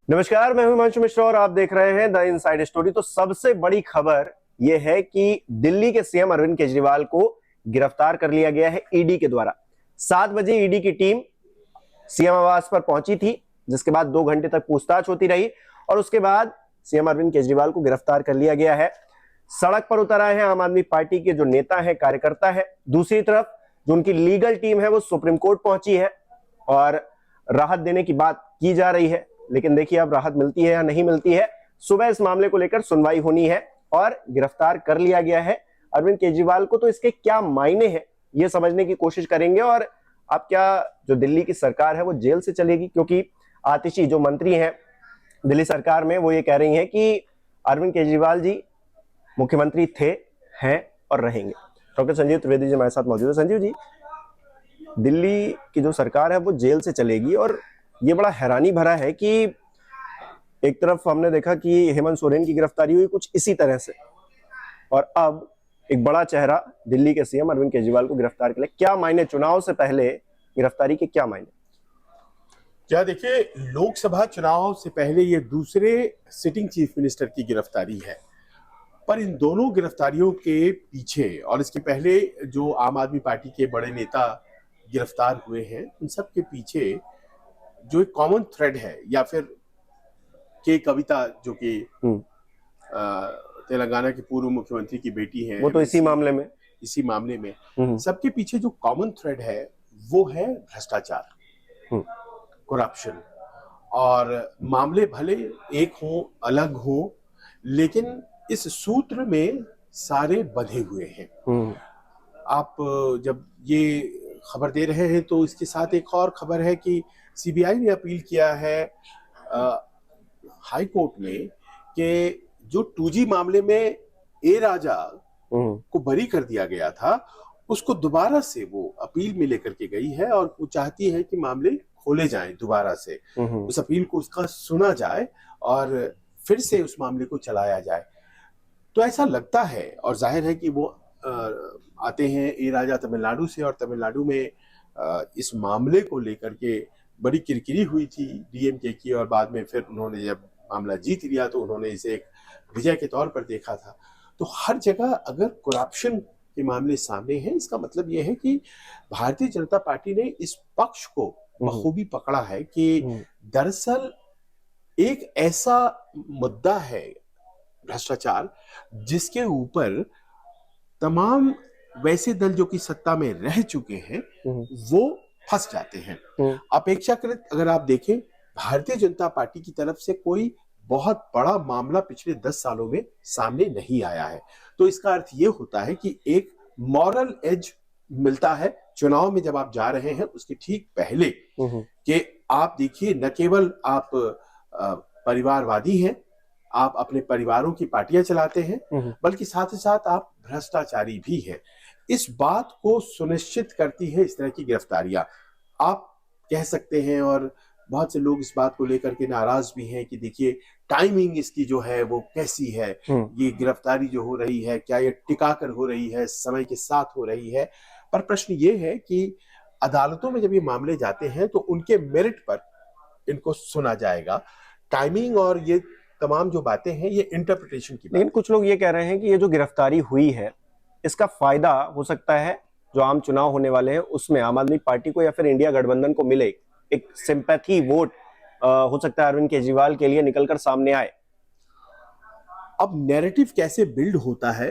नमस्कार, मैं हूं हिमांशु मिश्रा और आप देख रहे हैं द इनसाइड स्टोरी। तो सबसे बड़ी खबर यह है कि दिल्ली के सीएम अरविंद केजरीवाल को गिरफ्तार कर लिया गया है ईडी के द्वारा। 7 बजे ईडी की टीम सीएम आवास पर पहुंची थी, जिसके बाद 2 घंटे तक पूछताछ होती रही और उसके बाद सीएम अरविंद केजरीवाल को गिरफ्तार कर लिया गया है। सड़क पर उतर आए हैं आम आदमी पार्टी के जो नेता हैं, कार्यकर्ता है। दूसरी तरफ जो उनकी लीगल टीम है वो सुप्रीम कोर्ट पहुंची है और राहत देने की बात की जा रही है, लेकिन देखिए अब राहत मिलती है या नहीं मिलती है। सुबह इस मामले को लेकर सुनवाई होनी है और गिरफ्तार कर लिया गया है अरविंद केजरीवाल को। तो इसके क्या मायने हैं ये समझने की कोशिश करेंगे। और अब क्या जो दिल्ली की सरकार है वो जेल से चलेगी, क्योंकि आतिशी जो मंत्री हैं दिल्ली सरकार में वो ये कह रही हैं कि अरविंद केजरीवाल जी मुख्यमंत्री थे, हैं और रहेंगे। डॉक्टर संजीव त्रिवेदी जी हमारे साथ मौजूद है। संजीव जी, दिल्ली की जो सरकार है वो जेल से चलेगी और ये बड़ा हैरानी भरा है कि एक तरफ हमने देखा कि हेमंत सोरेन की गिरफ्तारी हुई कुछ इसी तरह से, और अब एक बड़ा चेहरा दिल्ली के सीएम अरविंद केजरीवाल को गिरफ्तार कर लिया। क्या मायने चुनाव से पहले गिरफ्तारी के, क्या मायने? क्या देखिए, लोकसभा चुनाव से पहले ये दूसरे सिटिंग चीफ मिनिस्टर की गिरफ्तारी है, पर इन दोनों गिरफ्तारियों के पीछे और इसके पहले जो आम आदमी पार्टी के बड़े नेता गिरफ्तार हुए हैं, उन सब के पीछे जो एक कॉमन थ्रेड है, या फिर के कविता जो कि तेलंगाना के पूर्व मुख्यमंत्री की बेटी है, वो तो इसी मामले में सबके पीछे जो कॉमन थ्रेड है वो है भ्रष्टाचार, करप्शन। और मामले भले एक हों, अलग हों, लेकिन इस सूत्र में सारे बंधे हुए हैं। आप जब ये खबर दे रहे हैं तो इसके साथ एक और खबर है कि सीबीआई ने अपील किया है हाई कोर्ट में कि जो 2G मामले में ए राजा को बरी कर दिया गया था, उसको दोबारा से वो अपील में लेकर के गई है और वो चाहती है कि मामले खोले जाएं दोबारा से, उस अपील को उसका सुना जाए और फिर से उस मामले को चलाया जाए। तो ऐसा लगता है, और जाहिर है कि वो आते हैं ए राजा तमिलनाडु से, और तमिलनाडु में इस मामले को लेकर के बड़ी किरकिरी हुई थी डीएमके की, और बाद में फिर उन्होंने जब मामला जीत लिया तो उन्होंने इसे एक विजय के तौर पर देखा था। तो हर जगह अगर करप्शन के मामले सामने हैं, इसका मतलब यह है कि भारतीय जनता पार्टी ने इस पक्ष को बखूबी पकड़ा है कि दरअसल एक ऐसा मुद्दा है भ्रष्टाचार जिसके ऊपर तमाम वैसे दल जो कि सत्ता में रह चुके हैं वो फंस जाते हैं। अपेक्षाकृत अगर आप देखें, भारतीय जनता पार्टी की तरफ से कोई बहुत बड़ा मामला पिछले 10 सालों में सामने नहीं आया है। तो इसका अर्थ ये होता है कि एक मॉरल एज मिलता है चुनाव में जब आप जा रहे हैं उसके ठीक पहले, कि आप देखिए न केवल आप परिवारवादी हैं, आप अपने परिवारों की पार्टियां चलाते हैं, बल्कि साथ ही साथ आप भ्रष्टाचारी भी हैं। इस बात को सुनिश्चित करती है इस तरह की गिरफ्तारियां। आप कह सकते हैं, और बहुत से लोग इस बात को लेकर के नाराज भी हैं कि देखिए टाइमिंग इसकी जो है वो कैसी है, ये गिरफ्तारी जो हो रही है क्या ये टिकाकर हो रही है, समय के साथ हो रही है। पर प्रश्न ये है कि अदालतों में जब ये मामले जाते हैं तो उनके मेरिट पर इनको सुना जाएगा। टाइमिंग और ये तमाम जो बातें हैं ये इंटरप्रिटेशन की बात। लेकिन कुछ लोग ये कह रहे हैं कि ये जो गिरफ्तारी हुई है इसका फायदा हो सकता है जो आम चुनाव होने वाले हैं उसमें आम आदमी पार्टी को या फिर इंडिया गठबंधन को मिले, एक सिंपैथी वोट हो सकता है अरविंद केजरीवाल के लिए निकलकर सामने आए। अब नैरेटिव कैसे बिल्ड होता है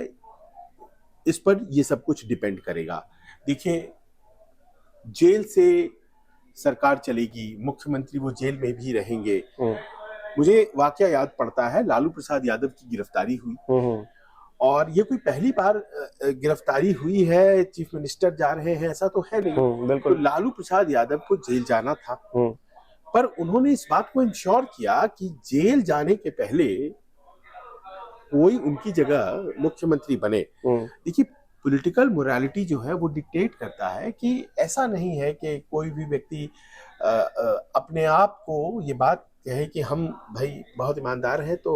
इस पर ये सब कुछ डिपेंड करेगा। देखिए, जेल से सरकार चलेगी, मुख्यमंत्री वो जेल में भी रहेंगे। मुझे वाकया याद पड़ता है, लालू प्रसाद यादव की गिरफ्तारी हुई और ये कोई पहली बार गिरफ्तारी हुई है, चीफ मिनिस्टर जा रहे हैं ऐसा तो है नहीं। बिल्कुल। तो लालू प्रसाद यादव को जेल जाना था, पर उन्होंने इस बात को इंश्योर किया कि जेल जाने के पहले कोई उनकी जगह मुख्यमंत्री बने। देखिए, पॉलिटिकल मोरालिटी जो है वो डिक्टेट करता है कि ऐसा नहीं है कि कोई भी व्यक्ति अपने आप को ये बात कहे कि हम भाई बहुत ईमानदार हैं तो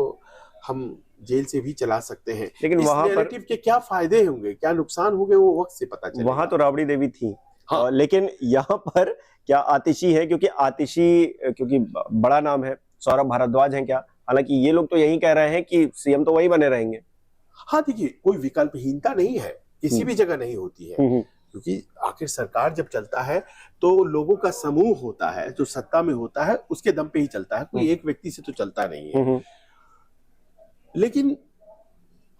हम जेल से भी चला सकते हैं। लेकिन वहां पर के क्या फायदे होंगे, क्या नुकसान होंगे, वो वक्त से पता चलेगा। वहां तो राबड़ी देवी थी। हाँ। लेकिन यहाँ पर क्या आतिशी है, क्योंकि आतिशी क्योंकि बड़ा नाम है सौरभ भारद्वाज हैं क्या? हालांकि ये लोग तो यही कह रहे हैं कि सीएम तो वही बने रहेंगे। हाँ देखिए, कोई विकल्पहीनता नहीं है, किसी भी जगह नहीं होती है, क्योंकि आखिर सरकार जब चलता है तो लोगों का समूह होता है, जो सत्ता में होता है उसके दम पे ही चलता है, कोई एक व्यक्ति से तो चलता नहीं है। लेकिन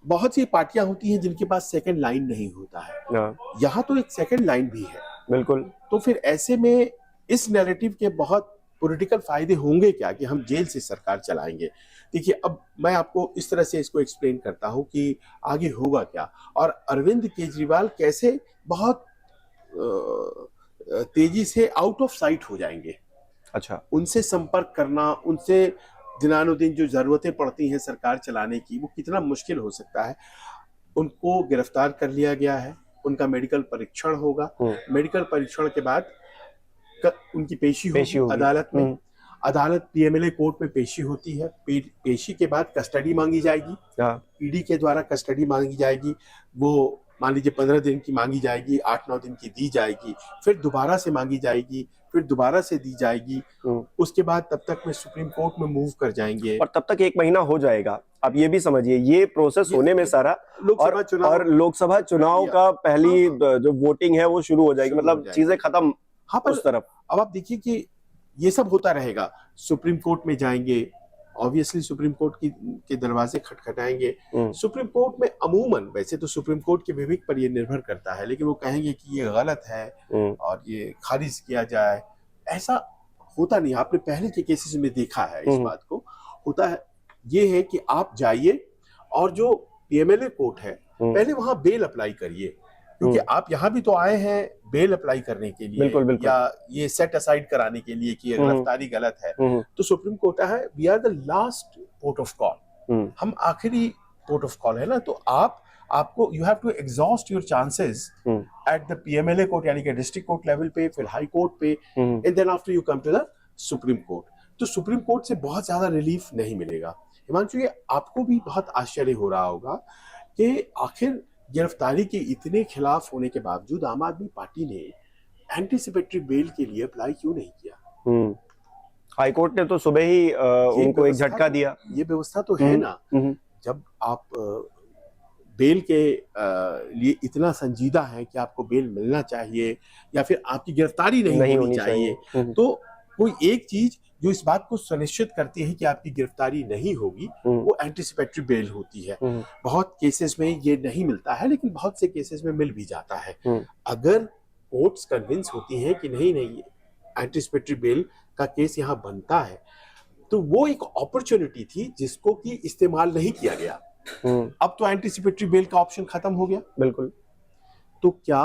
बहुत सी पार्टियां होती हैं जिनके पास सेकंड लाइन नहीं होता है, यहाँ तो एक सेकंड लाइन भी है। बिल्कुल। तो फिर ऐसे में इस नैरेटिव के बहुत पॉलिटिकल फायदे होंगे क्या कि हम जेल से सरकार चलाएंगे। देखिए, अब मैं आपको इस तरह से इसको एक्सप्लेन करता हूं कि आगे होगा क्या, और अरविंद केजरीवाल कैसे बहुत तेजी से आउट ऑफ साइट हो जाएंगे। अच्छा। उनसे संपर्क करना, उनसे दिनानुदिन जो जरूरतें पड़ती हैं सरकार चलाने की, वो कितना मुश्किल हो सकता है। उनको गिरफ्तार कर लिया गया है, उनका मेडिकल परीक्षण होगा, मेडिकल परीक्षण के बाद उनकी पेशी होगी अदालत में। अदालत पीएमएलए कोर्ट में पेशी होती है, पेशी के बाद कस्टडी मांगी जाएगी, ईडी के द्वारा कस्टडी मांगी जाएगी। वो मान लीजिए 15 दिन की मांगी जाएगी, 8-9 दिन की दी जाएगी, फिर दोबारा से मांगी जाएगी, फिर दोबारा से दी जाएगी। उसके बाद तब तक में सुप्रीम कोर्ट में मूव कर जाएंगे और तब तक 1 महीना हो जाएगा। आप ये भी समझिए, ये प्रोसेस होने में सारा लोकसभा चुनाव का पहली जो वोटिंग है वो शुरू हो जाएगी, मतलब चीजें खत्म। हाँ, पर उस तरफ अब आप देखिए कि ये सब होता रहेगा। सुप्रीम कोर्ट में जाएंगे, ऑब्वियसली सुप्रीम कोर्ट के दरवाजे खटखटाएंगे। सुप्रीम कोर्ट में अमूमन, वैसे तो सुप्रीम कोर्ट के विवेक पर ये निर्भर करता है, लेकिन वो कहेंगे कि ये गलत है और ये खारिज किया जाए। ऐसा होता नहीं, आपने पहले के केसेस में देखा है इस बात को। होता है ये है कि आप जाइए और जो पीएमएलए कोर्ट है, पहले वहां बेल अप्लाई करिए, क्योंकि आप यहाँ भी तो आए हैं बेल अप्लाई करने के लिए, बिल्कुल। या ये सेट असाइड कराने के लिए कि गिरफ्तारी गलत है। तो सुप्रीम कोर्ट है, we are the last port of call, हम आखिरी पोर्ट ऑफ कॉल है ना। तो आपको you have to exhaust your chances at the PMLA court, यानी कि डिस्ट्रिक्ट कोर्ट लेवल पे, फिर हाई कोर्ट पे, and then after you come to the supreme court. तो सुप्रीम कोर्ट से बहुत ज्यादा रिलीफ नहीं मिलेगा। हिमांशु, ये आपको भी बहुत आश्चर्य हो रहा होगा कि आखिर गिरफ्तारी के इतने खिलाफ होने के बावजूद आम आदमी पार्टी ने एंटीसिपेटरी बेल के लिए अप्लाई क्यों नहीं किया। हाई कोर्ट ने तो सुबह ही उनको एक झटका दिया। ये व्यवस्था तो है ना, जब आप बेल के लिए इतना संजीदा है कि आपको बेल मिलना चाहिए या फिर आपकी गिरफ्तारी नहीं होनी चाहिए, तो कोई एक चीज जो इस बात को सुनिश्चित करती है कि आपकी गिरफ्तारी नहीं होगी, वो एंटीसिपेटरी बेल होती है। बहुत केसेस में ये नहीं मिलता है, लेकिन बहुत से केसेस में मिल भी जाता है। अगर कोर्ट्स कन्विंस होती हैं कि नहीं एंटीसिपेटरी बेल का केस यहाँ बनता है, तो वो एक अपॉर्चुनिटी थी जिसको कि इस्तेमाल नहीं किया गया। अब तो एंटीसिपेटरी बेल का ऑप्शन खत्म हो गया। बिल्कुल। तो क्या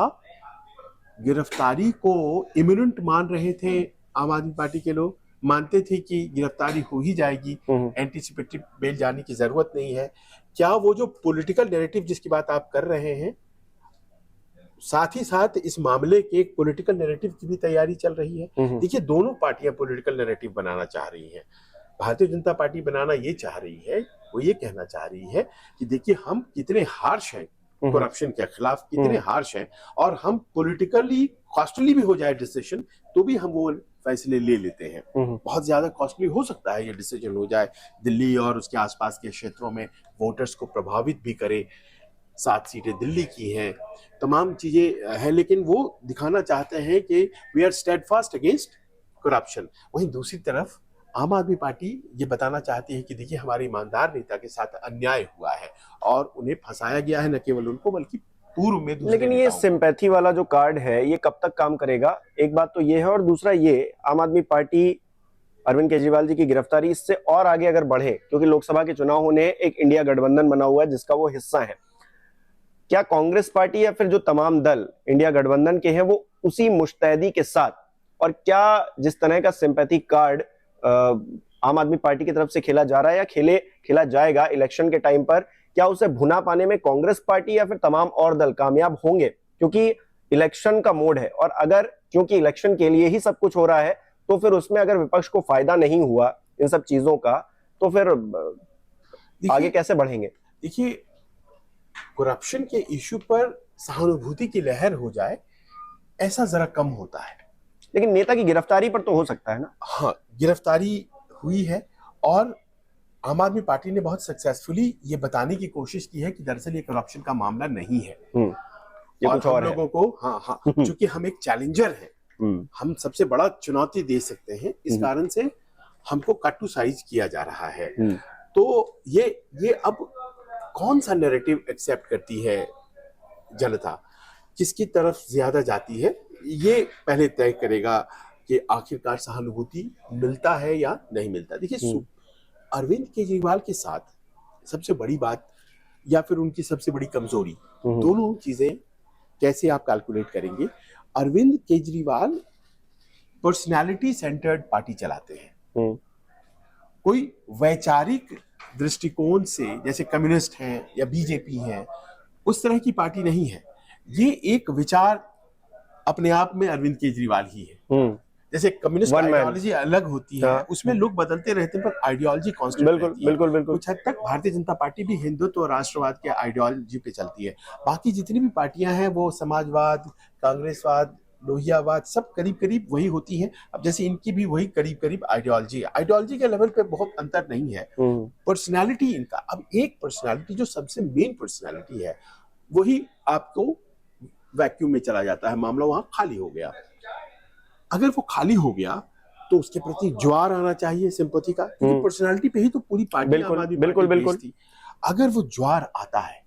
गिरफ्तारी को इमिनेंट मान रहे थे आम आदमी पार्टी के लोग? मानते थे कि गिरफ्तारी हो ही जाएगी, एंटीसिपेटरी बेल जाने की जरूरत नहीं है। क्या वो जो पॉलिटिकल नैरेटिव जिसकी बात आप कर रहे हैं, साथ ही साथ इस मामले के एक पॉलिटिकल नैरेटिव की भी तैयारी चल रही है। देखिए, दोनों पार्टियां पॉलिटिकल नैरेटिव बनाना चाह रही हैं। भारतीय जनता पार्टी बनाना ये चाह रही है, वो ये कहना चाह रही है कि देखिए हम कितने हार्श हैं करप्शन के खिलाफ, कितने हार्श हैं, और हम पॉलिटिकली कॉस्टली भी हो जाए डिसीजन तो भी हम वो फैसले ले लेते हैं। बहुत ज्यादा कॉस्टली हो सकता है ये डिसीजन हो जाए, दिल्ली और उसके आसपास के क्षेत्रों में वोटर्स को प्रभावित भी करे। 7 सीटें दिल्ली की हैं, तमाम चीजें हैं, लेकिन वो दिखाना चाहते हैं कि we are steadfast against corruption. वहीं दूसरी तरफ आम आदमी पार्टी ये बताना चाहती है कि देखिए हमारे ईमानदार नेता के साथ अन्याय हुआ है और उन्हें फंसाया गया है, न केवल उनको बल्कि पूर्व में। लेकिन ये सिंपैथी वाला जो कार्ड है ये कब तक काम करेगा, एक बात तो ये है, और दूसरा ये आम आदमी पार्टी अरविंद केजरीवाल जी की गिरफ्तारी इससे और आगे अगर बढ़े, क्योंकि लोकसभा के चुनाव होने, एक इंडिया गठबंधन बना हुआ है जिसका वो हिस्सा है, क्या कांग्रेस पार्टी या फिर जो तमाम दल इंडिया गठबंधन के हैं वो उसी मुस्तैदी के साथ, और क्या जिस तरह का सिंपैथी कार्ड आम आदमी पार्टी की तरफ से खेला जा रहा है या खेला जाएगा इलेक्शन के टाइम पर, क्या उसे भुना पाने में कांग्रेस पार्टी या फिर तमाम और दल कामयाब होंगे? क्योंकि इलेक्शन का मोड है, और अगर क्योंकि इलेक्शन के लिए ही सब कुछ हो रहा है, तो फिर उसमें अगर विपक्ष को फायदा नहीं हुआ इन सब चीजों का, तो फिर आगे कैसे बढ़ेंगे? देखिए, करप्शन के इश्यू पर सहानुभूति की लहर हो जाए, ऐसा जरा कम होता है, लेकिन नेता की गिरफ्तारी पर तो हो सकता है ना। हाँ, गिरफ्तारी हुई है और आम आदमी पार्टी ने बहुत सक्सेसफुली ये बताने की कोशिश की है कि दरअसल ये करप्शन का मामला नहीं है। ये और कुछ हम और है। लोगों को हाँ चूंकि हम एक चैलेंजर हैं, हम सबसे बड़ा चुनौती दे सकते हैं, इस कारण से हमको कट टू साइज किया जा रहा है। तो ये अब कौन सा नैरेटिव एक्सेप्ट करती है जनता, किसकी तरफ ज्यादा जाती है, ये पहले तय करेगा कि आखिरकार सहानुभूति मिलता है या नहीं मिलता। देखिए, अरविंद केजरीवाल के साथ सबसे बड़ी बात या फिर उनकी सबसे बड़ी कमजोरी, दोनों चीजें कैसे आप कैलकुलेट करेंगे। Arvind Kejriwal personality centred party चलाते हैं, कोई वैचारिक दृष्टिकोण से जैसे कम्युनिस्ट हैं या बीजेपी है उस तरह की पार्टी नहीं है। ये एक विचार अपने आप में अरविंद केजरीवाल ही है। जैसे कम्युनिस्ट आइडियोलॉजी अलग होती है, उसमें लोग बदलते रहते हैं पर आइडियोलॉजी कांस्टेंट रहती है। बिल्कुल। कुछ हद तक भारतीय जनता पार्टी भी हिंदुत्व और राष्ट्रवाद के आइडियोलॉजी पे चलती है। बाकी जितनी भी पार्टियां हैं वो समाजवाद, कांग्रेसवाद, लोहियावाद सब करीब करीब वही होती हैं। अब जैसे इनकी भी वही करीब करीब आइडियोलॉजी है। आइडियोलॉजी के लेवल पे बहुत अंतर नहीं है। पर्सनैलिटी इनका, अब एक पर्सनैलिटी जो सबसे मेन पर्सनैलिटी है वही आपको वैक्यूम में चला जाता है, मामला वहां खाली हो गया। अगर वो खाली हो गया तो उसके प्रति ज्वार आना चाहिए सिंपैथी का, क्योंकि पर्सनालिटी पे ही तो पूरी पार्टी आम आदमी पार्टी थी। अगर वो ज्वार आता है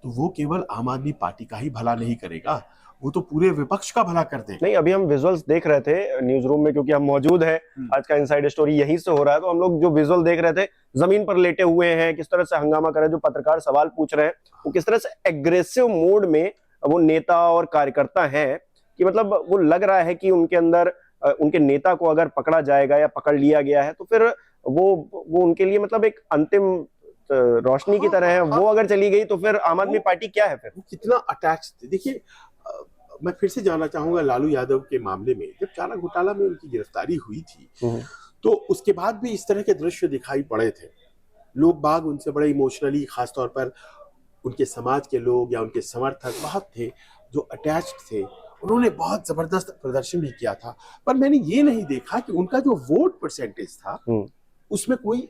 तो वो केवल आम आदमी पार्टी का ही भला नहीं करेगा, वो तो पूरे विपक्ष का भला कर देगा। नहीं, अभी हम विजुअल्स देख रहे थे न्यूज रूम में, क्योंकि हम मौजूद है, आज का इनसाइड स्टोरी यहीं से हो रहा है, तो हम लोग जो विजुअल देख रहे थे, जमीन पर लेटे हुए हैं, किस तरह से हंगामा कर रहे हैं, जो पत्रकार सवाल पूछ रहे हैं वो किस तरह से एग्रेसिव मोड में वो नेता और कार्यकर्ता हैं कि मतलब वो लग रहा है कि उनके अंदर उनके नेता को अगर पकड़ा जाएगा या पकड़ लिया गया है तो फिर वो उनके लिए मतलब एक अंतिम रोशनी की तरह है। वो अगर चली गई तो फिर आम आदमी पार्टी क्या है, फिर वो कितना अटैच थे। देखिए, मैं फिर से जानना चाहूंगा लालू यादव के मामले में, जब चारा घोटाला में उनकी गिरफ्तारी हुई थी तो उसके बाद भी इस तरह के दृश्य दिखाई पड़े थे। लोग बाग उनसे बड़े इमोशनली, खासतौर पर उनके समाज के लोग या उनके समर्थक बहुत थे जो अटैच्ड थे। उन्होंने बहुत जबरदस्त प्रदर्शन भी किया था, पर मैंने ये नहीं देखा कि उनका जो वोट परसेंटेज था उसमें कोई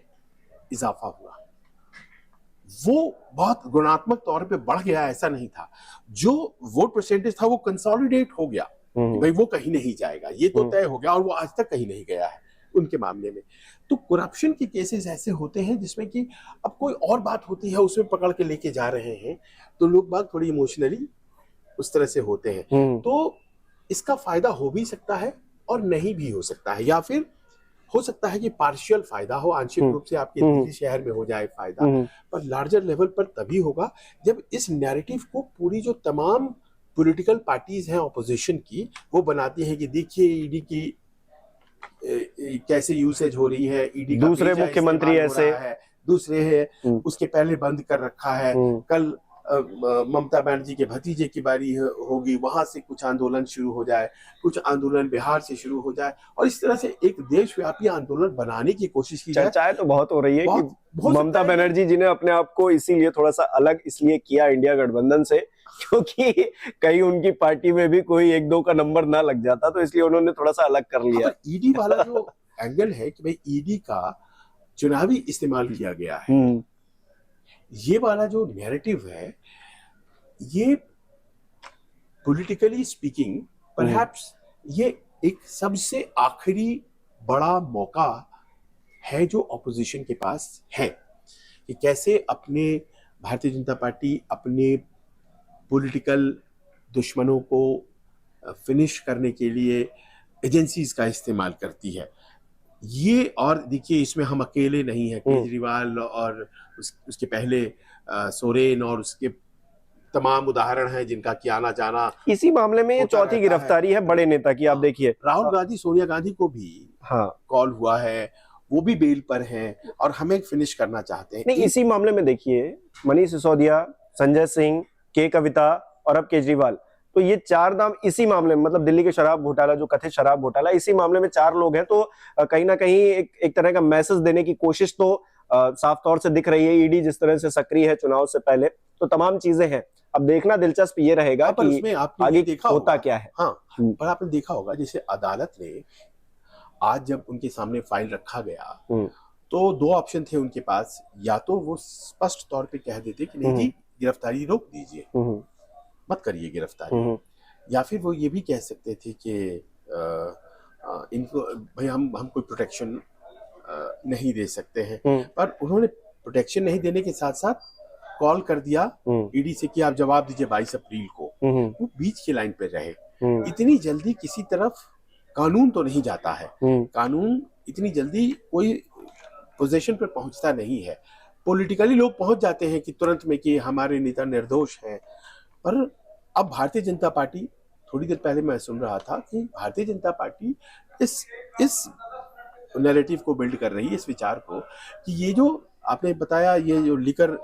इजाफा हुआ। वो बहुत गुणात्मक तौर पे बढ़ गया ऐसा नहीं था। जो वोट परसेंटेज था वो कंसोलिडेट हो गया, भाई वो कहीं नहीं जाएगा, ये तो तय हो गया, और वो आज तक कहीं नहीं गया है उनके मामले में। तो करप्शन के केसेस ऐसे होते हैं जिसमें कि अब कोई और बात होती है उसमें पकड़ के लेके जा रहे हैं, तो लोग बाग थोड़ी इमोशनली उस तरह से होते हैं। तो इसका फायदा हो भी सकता है और नहीं भी हो सकता है, या फिर हो सकता है कि पार्शियल फायदा हो, आंशिक रूप से आपके दिल्ली शहर में हो जाए फायदा, पर लार्जर लेवल पर तभी होगा जब इस नैरेटिव को पूरी जो तमाम पॉलिटिकल पार्टीज हैं ऑपोजिशन की वो बनाती है कि देखिए ईडी की कैसे यूसेज हो रही है, ईडी का दूसरे मुख्यमंत्री ऐसे है, दूसरे है उसके पहले बंद कर रखा है, कल ममता बनर्जी के भतीजे की बारी होगी, वहां से कुछ आंदोलन शुरू हो जाए, कुछ आंदोलन बिहार से शुरू हो जाए, और इस तरह से एक देशव्यापी आंदोलन बनाने की कोशिश की जाए। चर्चाएं तो बहुत हो रही है कि ममता बनर्जी जी ने अपने आप को इसीलिए थोड़ा सा अलग इसलिए किया इंडिया गठबंधन से, क्योंकि कहीं उनकी पार्टी में भी कोई एक दो का नंबर ना लग जाता, तो इसलिए उन्होंने थोड़ा सा अलग कर लिया। ईडी वाला जो एंगल है कि भाई ईडी का चुनावी इस्तेमाल किया गया है, ये वाला जो नैरेटिव है, ये पॉलिटिकली स्पीकिंग परहैप्स ये एक सबसे आखिरी बड़ा मौका है जो ऑपोजिशन के पास है कि कैसे अपने भारतीय जनता पार्टी अपने पॉलिटिकल दुश्मनों को फिनिश करने के लिए एजेंसीज का इस्तेमाल करती है। ये, और देखिए इसमें हम अकेले नहीं हैं, केजरीवाल और उसके पहले सोरेन और उसके तमाम उदाहरण हैं जिनका कि आना जाना इसी मामले में ये चौथी गिरफ्तारी है बड़े नेता की। आप देखिए राहुल गांधी, सोनिया गांधी को भी कॉल हुआ है, वो भी बेल पर हैं और हमें फिनिश करना चाहते हैं। नहीं, इसी मामले में देखिए मनीष सिसोदिया, संजय सिंह, के कविता और अब केजरीवाल, तो ये चार नाम इसी मामले में, मतलब दिल्ली के शराब घोटाला, जो कथित शराब घोटाला, इसी मामले में चार लोग हैं। तो कहीं ना कहीं एक तरह का मैसेज देने की कोशिश तो साफ तौर से दिख रही है। ईडी जिस तरह से सक्रिय है चुनाव से पहले, तो तमाम चीजें हैं। अब देखना दिलचस्प ये रहेगा कि उसमें आपने आगे देखा होता क्या है। हाँ, पर आपने देखा होगा जैसे अदालत ने आज जब उनके सामने फाइल रखा गया तो दो ऑप्शन थे उनके पास, या तो वो स्पष्ट तौर पे कह देते कि नहीं जी गिरफ्तारी रोक दीजिए, मत करिए गिरफ्तारी, या फिर वो ये भी कह सकते थे कि इनको भाई हम कोई प्रोटेक्शन नहीं दे सकते हैं। पर उन्होंने प्रोटेक्शन नहीं देने के साथ साथ कॉल कर दिया ईडी से कि आप जवाब दीजिए 22 अप्रैल को। वो बीच की लाइन पे रहे। इतनी जल्दी किसी तरफ कानून तो नहीं जाता है, कानून इतनी जल्दी कोई पोजीशन पर पहुंचता नहीं है। पॉलिटिकली लोग पहुंच जाते हैं कि तुरंत में कि हमारे नेता निर्दोष हैं, पर अब भारतीय जनता पार्टी, थोड़ी देर पहले मैं सुन रहा था कि भारतीय जनता पार्टी इस नैरेटिव को बिल्ड कर रही है, इस विचार को कि ये जो आपने बताया ये जो लिकर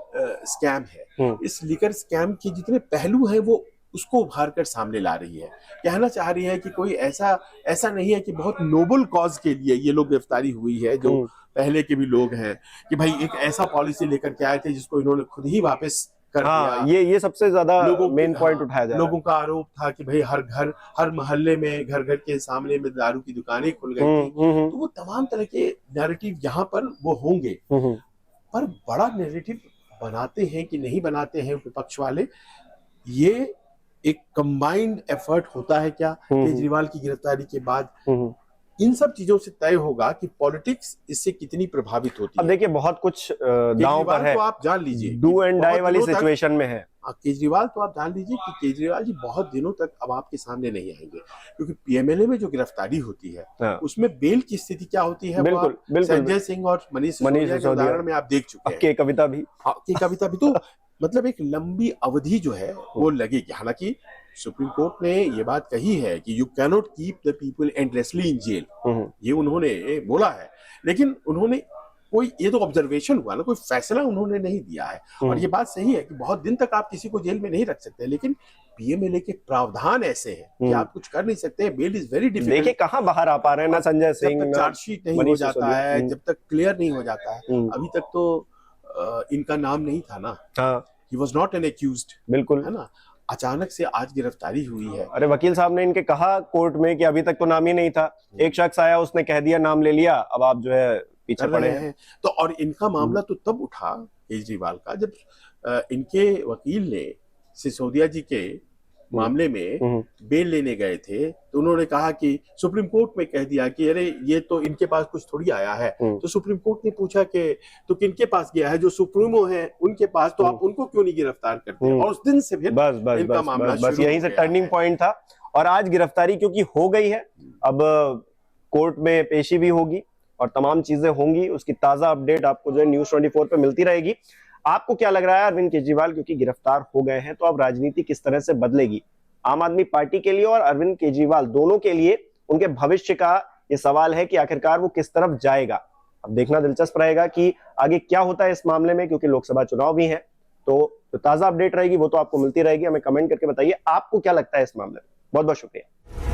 स्कैम है, इस लिकर स्कैम के जितने पहलू हैं वो उसको उभार कर सामने ला रही है। कहना चाह रही है कि कोई ऐसा नहीं है कि बहुत नोबल कॉज के लिए ये लोग गिरफ्तारी हुई है, जो पहले के भी लोग हैं कि भाई एक ऐसा पॉलिसी लेकर के आए थे जिसको इन्होंने खुद ही वापस कर दिया। ये सबसे ज्यादा मेन पॉइंट उठाया जा रहा है। लोगों का आरोप था कि भाई हर घर, हर मोहल्ले में, घर घर के सामने में दारू की दुकानें खुल गई थी। तो वो तमाम तरह के नैरेटिव यहाँ पर वो होंगे, पर बड़ा नैरेटिव बनाते हैं कि नहीं बनाते हैं विपक्ष वाले, ये एक कंबाइंड एफर्ट होता है क्या केजरीवाल की गिरफ्तारी के बाद? इन सब चीजों से तय होगा कि पॉलिटिक्स इससे कितनी प्रभावित होती है। अब देखिए बहुत कुछ दांव पर है, तो आप जान लीजिए डू एंड डाई वाली सिचुएशन में है। केजरीवाल तो आप जान लीजिए कि केजरीवाल जी बहुत दिनों तक अब आपके सामने नहीं आएंगे, क्योंकि पीएमएलए में जो गिरफ्तारी होती है उसमें बेल की स्थिति क्या होती है, बिल्कुल संजय सिंह और मनीष सिसोदिया के उदाहरण में आप देख चुके हैं। के कविता भी तो मतलब एक लंबी अवधि जो है वो लगेगी। हालांकि सुप्रीम कोर्ट ने ये बात कही है कि you cannot keep the people endlessly in jail, ये उन्होंने बोला है, लेकिन उन्होंने कोई, ये तो ऑब्जर्वेशन हुआ ना, कोई फैसला उन्होंने नहीं दिया है। और ये बात सही है कि बहुत दिन तक आप किसी को जेल में नहीं रख सकते, लेकिन पीएमएलए के प्रावधान ऐसे हैं कि आप कुछ कर नहीं सकते। Bail is very difficult. देखिए कहां बाहर आ पा रहे हैं ना संजय सिंह, जब तक चार्जशीट नहीं हो जाता है, जब तक क्लियर नहीं हो जाता है। अभी तक तो इनका नाम नहीं था ना, he was not an accused, बिल्कुल, है ना। अचानक से आज गिरफ्तारी हुई है। अरे वकील साहब ने इनके कहा कोर्ट में कि अभी तक तो नाम ही नहीं था, एक शख्स आया उसने कह दिया, नाम ले लिया, अब आप जो है पीछे पड़े हैं। तो और इनका मामला तो तब उठा केजरीवाल का जब इनके वकील ने सिसोदिया जी के मामले में बेल लेने गए थे, तो उन्होंने कहा कि सुप्रीम कोर्ट में कह दिया कि अरे ये तो इनके पास कुछ थोड़ी आया है। तो सुप्रीम कोर्ट ने पूछा कि तो किनके पास गया है, जो सुप्रीमो है उनके पास, तो आप उनको क्यों नहीं गिरफ्तार करते? और उस दिन से फिर इनका मामला बस यहीं से टर्निंग पॉइंट था। और आज गिरफ्तारी क्योंकि हो गई है, अब कोर्ट में पेशी भी होगी और तमाम चीजें होंगी, उसकी ताजा अपडेट आपको जो है न्यूज़ 24 पे मिलती रहेगी। आपको क्या लग रहा है अरविंद केजरीवाल क्योंकि गिरफ्तार हो गए हैं, तो अब राजनीति किस तरह से बदलेगी आम आदमी पार्टी के लिए और अरविंद केजरीवाल दोनों के लिए? उनके भविष्य का ये सवाल है कि आखिरकार वो किस तरफ जाएगा। अब देखना दिलचस्प रहेगा कि आगे क्या होता है इस मामले में, क्योंकि लोकसभा चुनाव भी है। तो ताजा अपडेट रहेगी वो तो आपको मिलती रहेगी। हमें कमेंट करके बताइए आपको क्या लगता है इस मामले में। बहुत बहुत शुक्रिया।